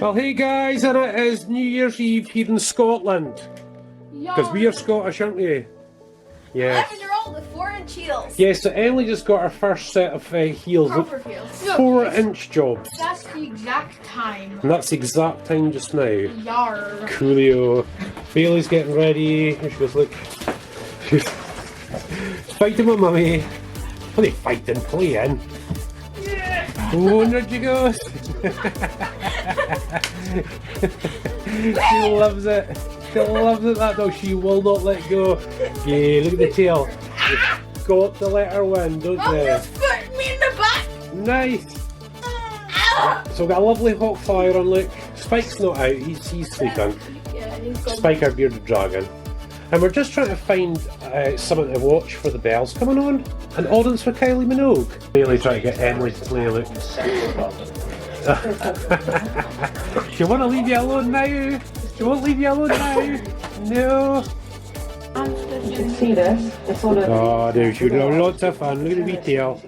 Well, hey guys, and it is New Year's Eve here in Scotland. Because we are Scottish, aren't we? Yeah. 11-year-old with 4-inch heels. Yeah, so Emily just got her first set of heels. Proper heels. 4-inch jobs. That's the exact time. And that's the exact time just now. Yar. Coolio. Bailey's getting ready. Here she goes, look. She's fighting with mummy. What are they fighting? Playing. Yeah. Oh, and there she goes. She loves it. She loves it, that dog. She will not let go. Yeah, look at the tail. You've got to let her win, don't you? Just put me in the back. Nice. So we've got a lovely hot fire on, look. Spike's not out, he's sleeping. Yeah, he's gone. Spike, our bearded dragon. And we're just trying to find something to watch for the bells coming on. An audience for Kylie Minogue. Really trying to get Emily to play, look. She won't leave you alone now. She won't leave you alone now. No. You can see this. It's on a... Oh, there's you. Lots of fun. Look at the wee tail.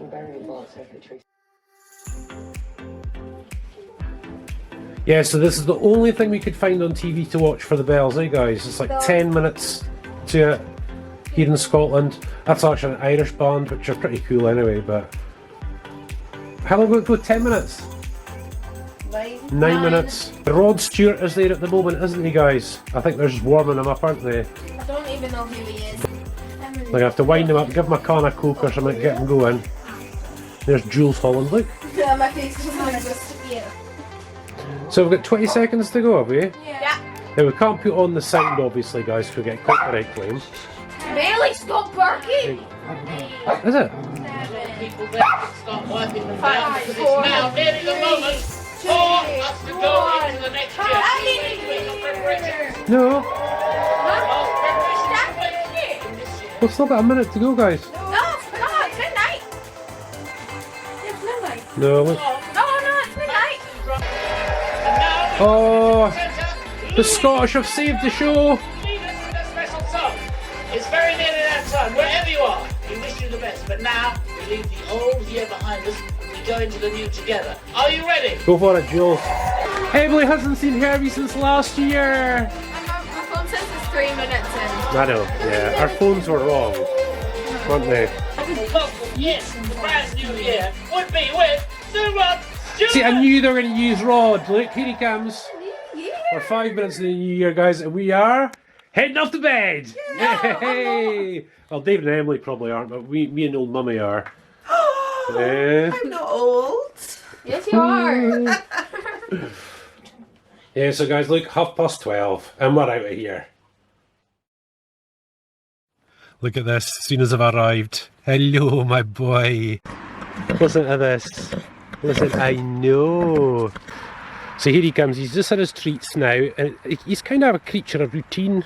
Yeah, so this is the only thing we could find on TV to watch for the bells, eh guys? It's like 10 minutes to it here in Scotland. That's actually an Irish band, which are pretty cool anyway, but... How long will it go? 10 minutes? 9 minutes. Rod Stewart is there at the moment, isn't he, guys? I think they're just warming him up, aren't they? I don't even know who he is. Like, I have to wind him up, give him a can of Coke or something, get him going. There's Jules Holland, look. Yeah, my face is going to go sticky. So we've got 20 seconds to go, have we? Yeah. Now we can't put on the sound, obviously, guys, because we get copyright claim. Bailey, stop barking! Is it? People there can start working them down 5, because 4, it's now nearly the moment for us to go into the next year. No. Last preparation We've still got a minute to go, guys. No, it's midnight. It's midnight. No. Look. No, it's midnight. And now Oh, centre, the Scottish have saved the show. lead us with a special song. It's very nearly that time. Wherever you are, we wish you the best. But now we leave the old year behind us and we go into the new together. Are you ready? Go for it, Jules. Emily hasn't seen Herbie since last year. My phone says it's 3 minutes in. I know, yeah. Our phones were wrong, weren't they? Yes, the brand new year would be with the Rod Stewart. See, I knew they were going to use Rod. Look, here he comes. We're 5 minutes in the new year, guys, and we are heading off to bed. Yay! Well, David and Emily probably aren't, but me and old mummy are. I'm not old. Yes, you are. Yeah, so guys, look, 12:30, and we're out of here. Look at this, as soon as I've arrived. Hello, my boy. Listen to this. Listen, I know. So here he comes, he's just had his treats now, and he's kind of a creature of routine.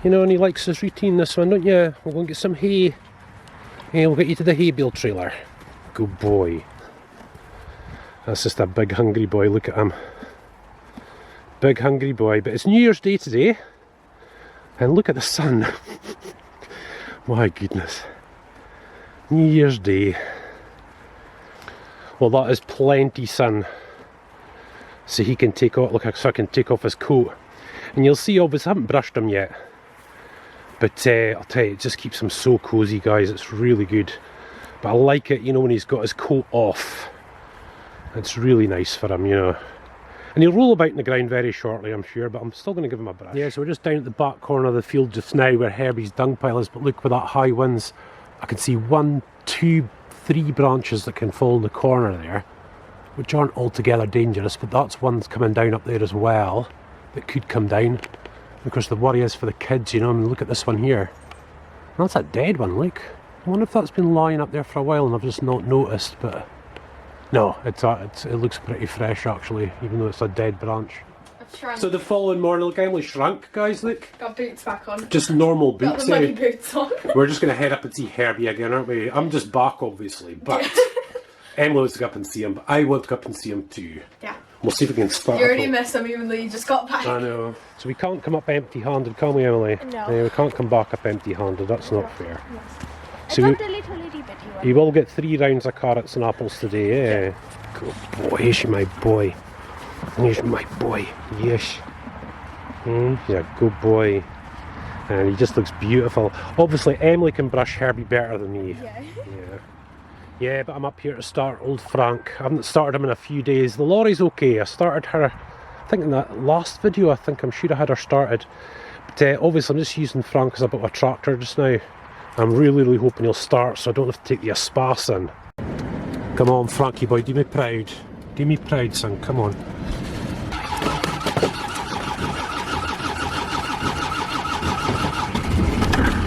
You know, and he likes his routine, this one, don't you? We'll go and get some hay. Yeah, we'll get you to the hay bale trailer. Good boy. That's just a big hungry boy, look at him. Big hungry boy, but it's New Year's Day today. And look at the sun. My goodness. New Year's Day. Well, that is plenty sun. So he can take off, look, so I can take off his coat. And you'll see, obviously, I haven't brushed him yet. But I'll tell you, it just keeps him so cosy, guys. It's really good. But I like it, you know, when he's got his coat off. It's really nice for him, you know. And he'll roll about in the ground very shortly, I'm sure, but I'm still going to give him a brush. Yeah, so we're just down at the back corner of the field just now where Herbie's dung pile is, but look, with that high winds, I can see 1, 2, 3 branches that can fall in the corner there, which aren't altogether dangerous, but that's one that's coming down up there as well, that could come down. Of course, the worry is for the kids, you know. I mean, look at this one here. That's a dead one, look. I wonder if that's been lying up there for a while and I've just not noticed, but... No, it looks pretty fresh actually, even though it's a dead branch. I've shrunk. So the following morning, look, Emily shrunk, guys, look. Got boots back on. Just normal Got boots, the muddy boots on. We're just going to head up and see Herbie again, aren't we? I'm just back, obviously, but Emily wants to go up and see him, but I want to go up and see him too. Yeah. We'll see if we can start. You already missed him even though you just got back. I know. So we can't come up empty-handed, can we, Emily? No. Yeah, we can't come back up empty-handed, that's not fair. Yes. So I got a little bitty one. you will get 3 rounds of carrots and apples today, eh? Yeah. Cool. Good boy, here's my boy. Here's my boy, yes. He's a good boy. And he just looks beautiful. Obviously Emily can brush Herbie better than me. Yeah, but I'm up here to start old Frank. I haven't started him in a few days. The lorry's okay. I started her, I think in that last video, I think I'm sure I had her started. But obviously I'm just using Frank as a bit of a tractor just now. I'm really hoping he'll start so I don't have to take the Espas in. Come on Frankie boy, do me proud. Do me proud son, come on.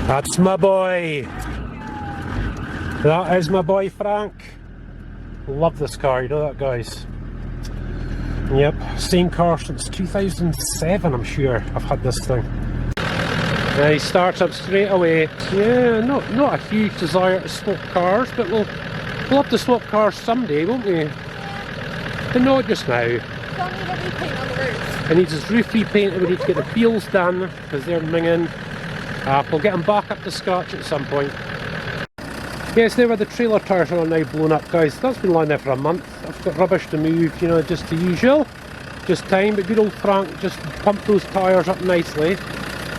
That's my boy. That is my boy Frank. Love this car, you know that guys. Yep, same car since 2007 I'm sure I've had this thing. Yeah, he starts up straight away. Yeah, not a huge desire to swap cars, but we'll have to swap cars someday, won't we? But not just now. Don't need a repaint on the roof. It needs his roof repainted, we need to get the wheels done because they're minging. We'll get him back up to scratch at some point. Yes, there where the trailer tyres are now blown up, guys. That's been lying there for a month. I've got rubbish to move, you know, just the usual. Just time, but good old Frank just pumped those tyres up nicely.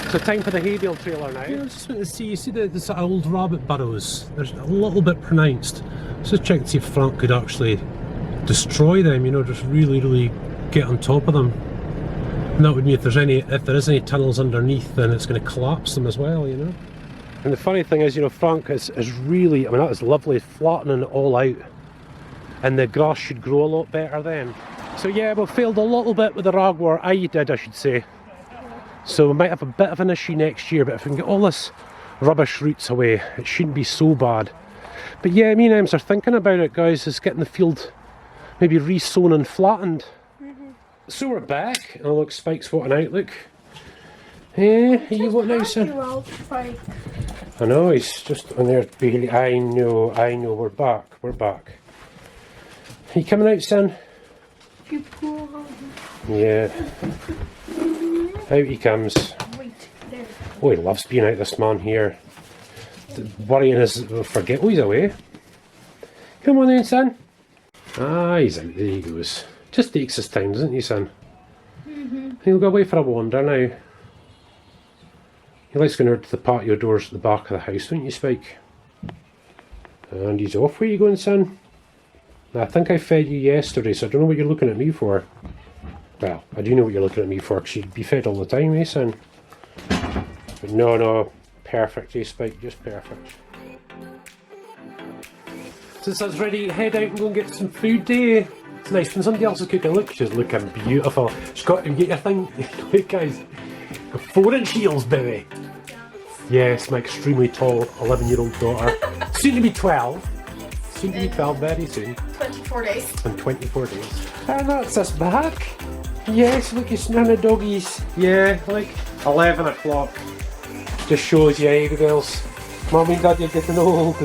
So time for the hay bale trailer now. Yeah, I just want to see, you see the sort of old rabbit burrows? They're a little bit pronounced. So just check to see if Frank could actually destroy them, you know, just really get on top of them. And that would mean if there is any tunnels underneath, then it's going to collapse them as well, you know. And the funny thing is, you know, Frank is really, I mean that is lovely, flattening it all out. And the grass should grow a lot better then. So yeah, we failed a little bit with the ragwort, I should say. So we might have a bit of an issue next year, but if we can get all this rubbish roots away, it shouldn't be so bad. But yeah, me and Ems are thinking about it, guys, is getting the field maybe re-sown and flattened. So we're back, and look, Spike's wanting out, look. Hey, you what now, son? I know, he's just on there, really, I know, we're back. Are you coming out, son? Yeah. Out he comes. Oh, he loves being out, this man here. Worrying is, forget, oh, he's away. Come on then, son. Ah, he's out, there he goes. Just takes his time, doesn't he, son? He'll go away for a wander now. He likes going out to the patio doors at the back of the house, don't you, Spike? And he's off. Where are you going, son? I think I fed you yesterday, so I don't know what you're looking at me for. Well, I do know what you're looking at me for, because you'd be fed all the time, eh, son? But no, perfect, eh, Spike? Just perfect. Since I was ready to head out and go and get some food, eh? It's nice when somebody else is cooking. Look, she's looking beautiful. She's got to get your thing. Look, guys, got 4-inch heels, baby. Yes, my extremely tall 11-year-old daughter. Soon to be 12. Soon to be 12 very soon. 24 days. In 24 days. And that's us back. Yes, look, it's none of doggies. Yeah, like 11 o'clock. Just shows you, eh, girls. Mummy and Dad, you're getting old.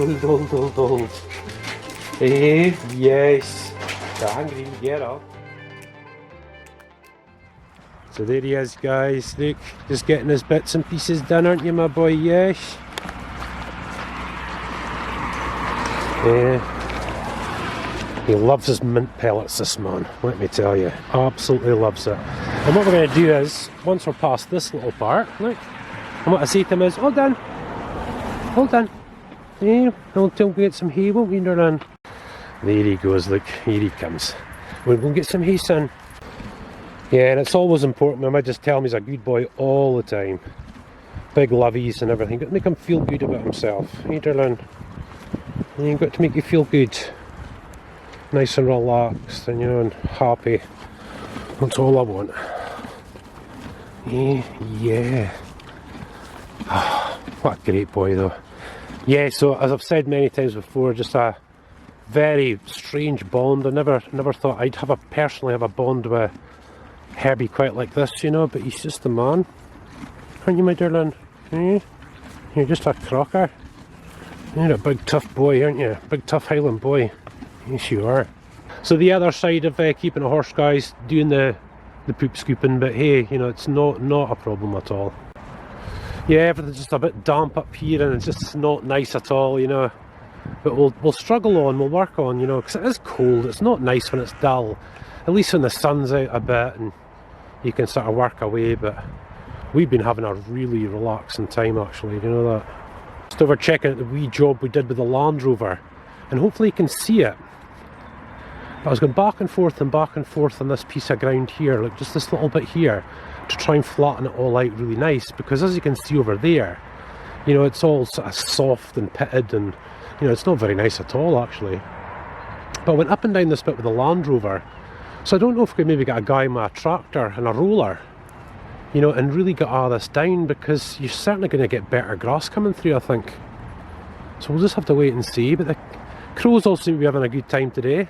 Eh, yes. The hungry, get up. So there he is, guys. Look, just getting his bits and pieces done, aren't you, my boy? Yes. Yeah. He loves his mint pellets, this man, let me tell you. Absolutely loves it. And what we're going to do is, once we're past this little part, look, and what I say to him is, hold on. Yeah, I'll get some hay, won't we, darling? There he goes, look, here he comes. We'll go and get some hay, son. Yeah, and it's always important. My mum just tell me he's a good boy all the time. Big lovies and everything. Got to make him feel good about himself. Hey, darling. You've got to make you feel good. Nice and relaxed and, you know, and happy. That's all I want. Yeah. Oh, what a great boy, though. Yeah, so as I've said many times before, just a very strange bond. I never thought I'd personally have a bond with Herbie quite like this, you know, but he's just a man. Aren't you, my darling? You're just a crocker. You're a big tough boy, aren't you? Big tough Highland boy. Yes, you are. So the other side of keeping a horse, guys, doing the poop scooping, but hey, you know, it's not a problem at all. Yeah, everything's just a bit damp up here and it's just not nice at all, you know. But we'll struggle on, we'll work on, you know, because it is cold. It's not nice when it's dull. At least when the sun's out a bit and you can sort of work away. But we've been having a really relaxing time actually, you know that. Just over checking out the wee job we did with the Land Rover, and hopefully you can see it. But I was going back and forth on this piece of ground here, like just this little bit here, to try and flatten it all out really nice, because as you can see over there, you know, it's all sort of soft and pitted, and you know, it's not very nice at all actually. But I went up and down this bit with the Land Rover, so I don't know if we could maybe get a guy with a tractor and a roller, you know, and really get all this down, because you're certainly going to get better grass coming through, I think. So we'll just have to wait and see. But the crows all seem to be having a good time today.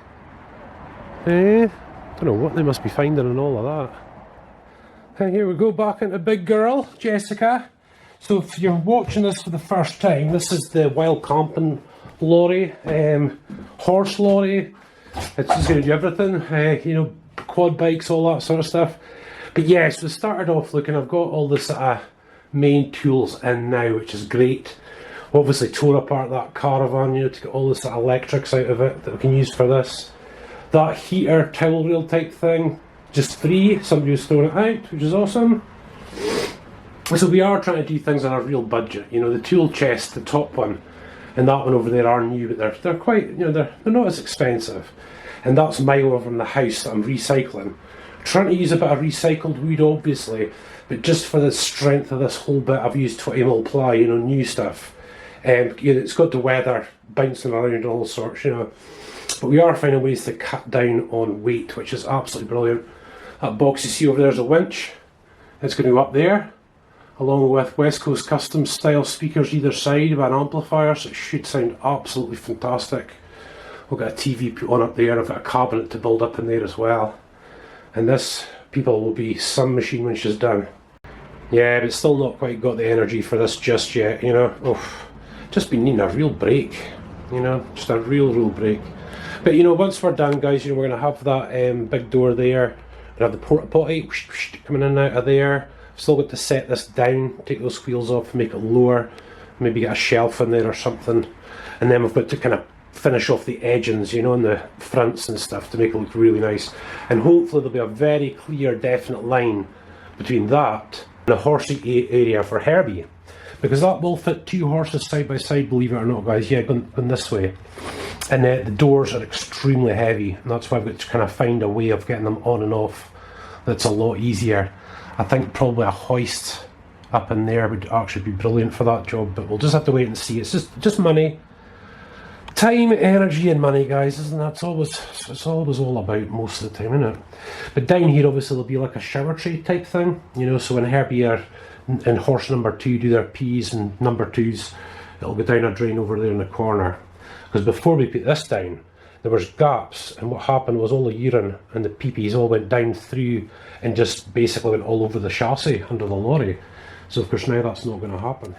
Don't know what they must be finding and all of that. And here we go back into Big Girl, Jessica. So if you're watching this for the first time, this is the wild camping lorry, horse lorry. It's just going to do everything, you know, quad bikes, all that sort of stuff. But yes, we started off looking, I've got all the main tools in now, which is great. Obviously tore apart that caravan, you know, to get all the sort of electrics out of it that we can use for this. That heater towel reel type thing, just free. Somebody was throwing it out, which is awesome. So we are trying to do things on a real budget. You know, the tool chest, the top one, and that one over there are new, but they're quite, you know, they're not as expensive. And that's my over from the house that I'm recycling. Trying to use a bit of recycled wood, obviously, but just for the strength of this whole bit, I've used 20mm ply, you know, new stuff. You know, it's got the weather bouncing around and all sorts, you know. But we are finding ways to cut down on weight, which is absolutely brilliant. That box you see over there is a winch. It's going to go up there, along with West Coast Custom style speakers either side with an amplifier, so it should sound absolutely fantastic. We've got a TV put on up there, I've got a cabinet to build up in there as well. And this, people, will be some machine when she's done. Yeah, but still not quite got the energy for this just yet, you know. Oh, just been needing a real break, you know, just a real break. But you know, once we're done, guys, you know, we're going to have that big door there. We're going to have the porta potty coming in and out of there. Still got to set this down, take those wheels off, make it lower, maybe get a shelf in there or something. And then we've got to kind of finish off the edgings, you know, and the fronts and stuff to make it look really nice. And hopefully there'll be a very clear, definite line between that and the horsey area for Herbie. Because that will fit 2 horses side by side, believe it or not, guys. Yeah, going this way. And the doors are extremely heavy, and that's why I've got to kind of find a way of getting them on and off that's a lot easier. I think probably a hoist up in there would actually be brilliant for that job, but we'll just have to wait and see. It's just money. Time, energy and money, guys, isn't that? It's always all about most of the time, isn't it? But down here obviously there'll be like a shower tray type thing, you know, so when Herbie and horse number 2 do their pees and number 2s, it'll go down a drain over there in the corner. Because before we put this down, there was gaps, and what happened was all the urine and the pee-pees all went down through and just basically went all over the chassis under the lorry. So of course now that's not going to happen.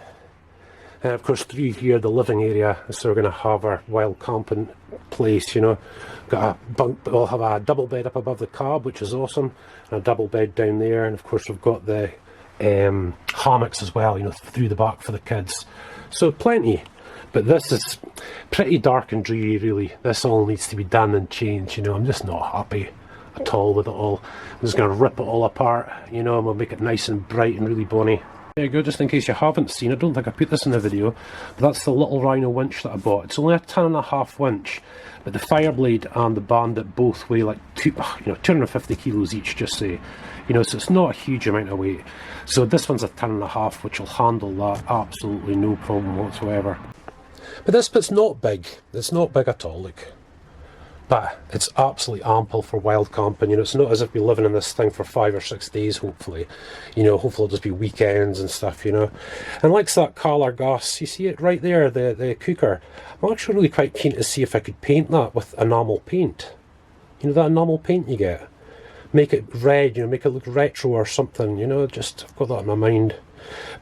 And of course through here, the living area, so we're going to have our wild camping place, you know. Got a bunk, we'll have a double bed up above the cab, which is awesome, and a double bed down there, and of course we've got the hammocks as well, you know, through the back for the kids. So plenty. But this is pretty dark and dreary, really. This all needs to be done and changed, you know. I'm just not happy at all with it all. I'm just going to rip it all apart, you know, and we'll make it nice and bright and really bonny. There you go, just in case you haven't seen, I don't think I put this in the video, but that's the little Rhino winch that I bought. It's only a 10.5 winch, but the Fireblade and the Bandit both weigh like 250 kilos each, just say. You know, so it's not a huge amount of weight. So this one's a 10.5, which will handle that absolutely no problem whatsoever. But this bit's not big. It's not big at all, look. But it's absolutely ample for wild camping. You know, it's not as if we're living in this thing for 5 or 6 days, hopefully. You know, hopefully it'll just be weekends and stuff, you know. And like that Color Gas, you see it right there, the cooker. I'm actually really quite keen to see if I could paint that with enamel paint. You know, that enamel paint you get? Make it red, you know, make it look retro or something, you know, just, I've got that in my mind.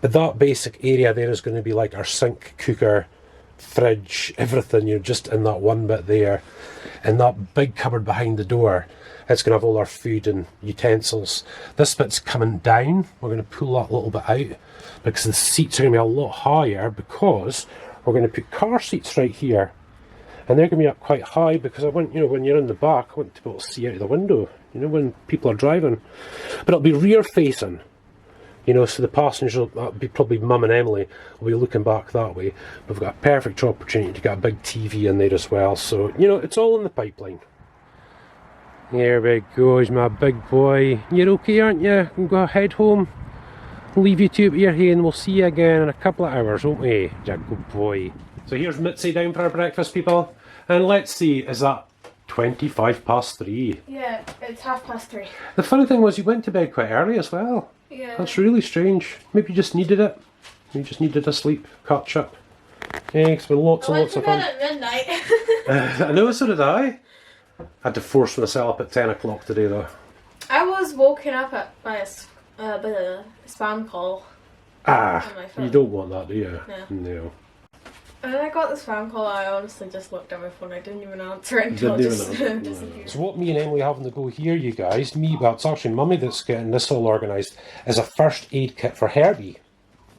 But that basic area there is going to be like our sink, cooker, fridge, everything, you're just in that one bit there. And that big cupboard behind the door, it's going to have all our food and utensils. This bit's coming down. We're going to pull that a little bit out because the seats are going to be a lot higher, because we're going to put car seats right here And they're going to be up quite high because I want, you know, when you're in the back, I want to be able to see out of the window, you know, when people are driving. But it'll be rear facing, you know, so the passengers will be probably Mum and Emily will be looking back that way. We've got a perfect opportunity to get a big TV in there as well. So, you know, it's all in the pipeline. There we go, he's my big boy. You're okay, aren't you? I'm going to head home. I'll leave you two up here, and we'll see you again in a couple of hours, won't we? You're a good boy. So here's Mitzi down for our breakfast, people. And let's see, is that 3:25? Yeah, it's 3:30. The funny thing was you went to bed quite early as well. Yeah. That's really strange. Maybe you just needed it. You just needed a sleep, catch up. Yeah, it's been lots and lots of fun. I went to bed at midnight. I know, so did I. I had to force myself up at 10 o'clock today though. I was woken up by a spam call. Ah, on my phone. you don't want that, do you? No. No. And then I got this phone call, I honestly just looked at my phone. I didn't even answer it until it just disappeared. So what me and Emily having to go here, you guys, well, it's actually Mummy that's getting this all organised, is a first aid kit for Herbie,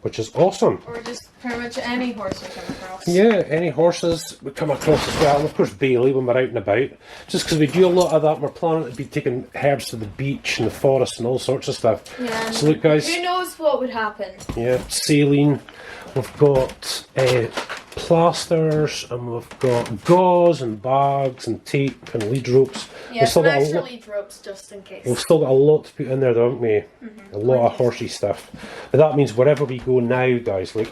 which is awesome. Or just pretty much any horse we come across. Yeah, any horses we come across as well, and of course Bailey when we're out and about. Just because we do a lot of that, we're planning to be taking Herbs to the beach and the forest and all sorts of stuff. Yeah. So look, guys. Who knows what would happen? Yeah, saline. We've got plasters, and we've got gauze and bags and tape and lead ropes. Yeah, some extra lead ropes just in case. We've still got a lot to put in there, don't we? A lot of horsey stuff. But that means wherever we go now, guys, look,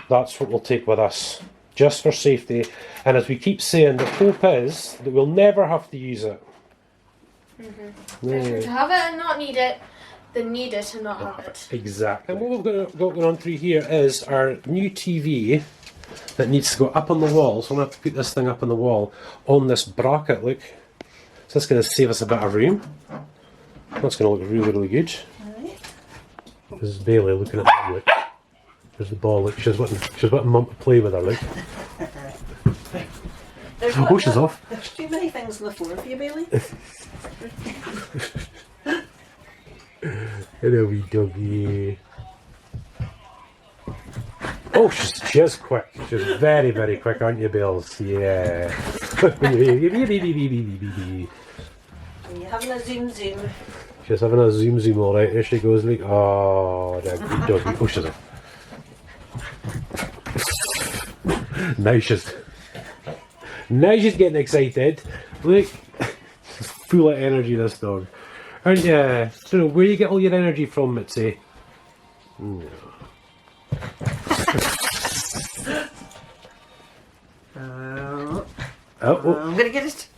that's what we'll take with us, just for safety. And as we keep saying, the hope is that we'll never have to use it. Better to have it and not need it than need it and not have it. Exactly. And what we've got going on through here is our new TV that needs to go up on the wall. So I'm going to have to put this thing up on the wall on this bracket, look. So that's going to save us a bit of room. That's going to look really, really good. This is Bailey looking at them, look. There's the ball, look. She's wanting Mum to play with her, look. Oh, she's off. There's too many things on the floor for you, Bailey. Hello, wee doggy. Oh, she is quick. She's very, very quick, aren't you, Bells? Yeah. Are you having a zoom? She's having a zoom, alright. There she goes, like, oh, that wee doggy. Oh, she's off. Now she's getting excited. Look, she's full of energy, this dog. Aren't you? I don't know where you get all your energy from, Mitzi. No. I'm gonna get it.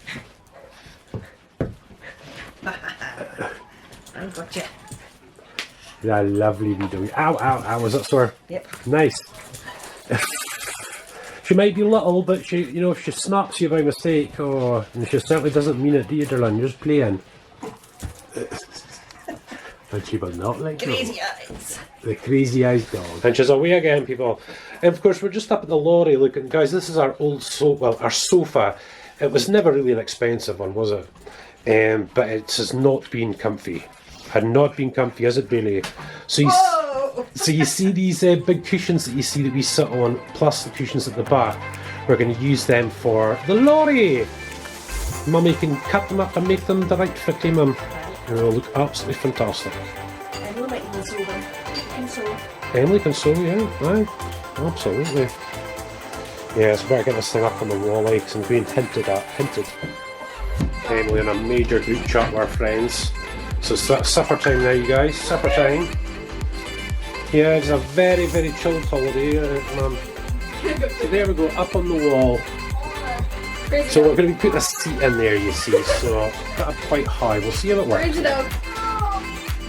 I got you. That lovely wee doggy. Ow, ow, ow, was that sore? Yep. Nice. She might be little, but she, you know, if she snaps you by mistake, oh, and she certainly doesn't mean it, do you, darling? You're just playing. And she will not like Crazy eyes. The crazy eyes dog. And she's away again, people. And of course, we're just up at the lorry looking. Guys, this is our old our sofa. It was never really an expensive one, was it? But it has not been comfy. Had not been comfy, has it, Bailey? So you see these big cushions that you see that we sit on, plus the cushions at the back. We're going to use them for the lorry. Mummy can cut them up and make them the right fit, Mum. And it'll look absolutely fantastic. Emily might even sew them. Emily can sew, yeah. Aye, absolutely. Yeah, so better get this thing up on the wall, like, because I'm being hinted. Emily and a major group chat with our friends. So it's supper time now, you guys. Supper time. Yeah, it's a very, very chilled holiday, Mum. So there we go, up on the wall. So we're going to be putting a seat in there, you see, so put it quite high. We'll see how it works. Crazy dog.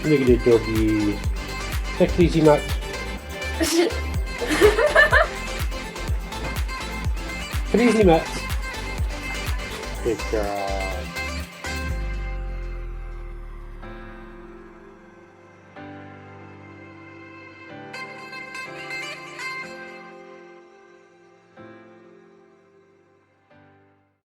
Look at the doggy. Take it easy, Matt. Crazy, Matt. Good girl.